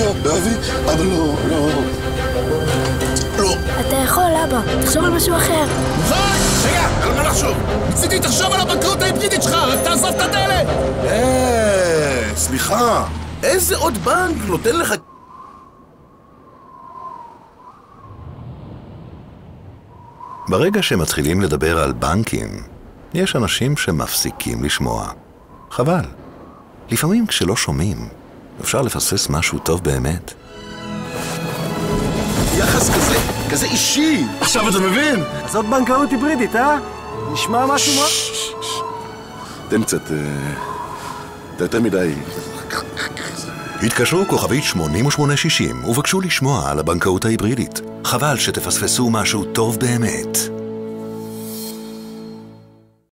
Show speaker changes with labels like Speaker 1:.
Speaker 1: להיות באבי, אבל לא.
Speaker 2: אתה יכול, אבא. תחשוב על משהו אחר.
Speaker 3: רגע, על מה לחשוב? מצידי תחשוב על הבנקאות ההיברידית שלך, רק תעזוב את הדלת!
Speaker 1: סליחה. איזה עוד בנק נותן לך...
Speaker 4: ברגע שמתחילים לדבר על בנקים, יש אנשים שמפסיקים לשמוע. חבל. לפעמים כשלא שומעים, אפשר לפספס משהו טוב באמת.
Speaker 1: יחס כזה אישי. עכשיו אתה מבין?
Speaker 5: זאת בנקאות היברידית, אה? נשמע משהו מה?
Speaker 1: תן קצת... אתה יותר מדי...
Speaker 4: התקשרו כוכבית 8860 ובקשו לשמוע על הבנקאות ההיברידית. חבל שתפספסו משהו טוב באמת.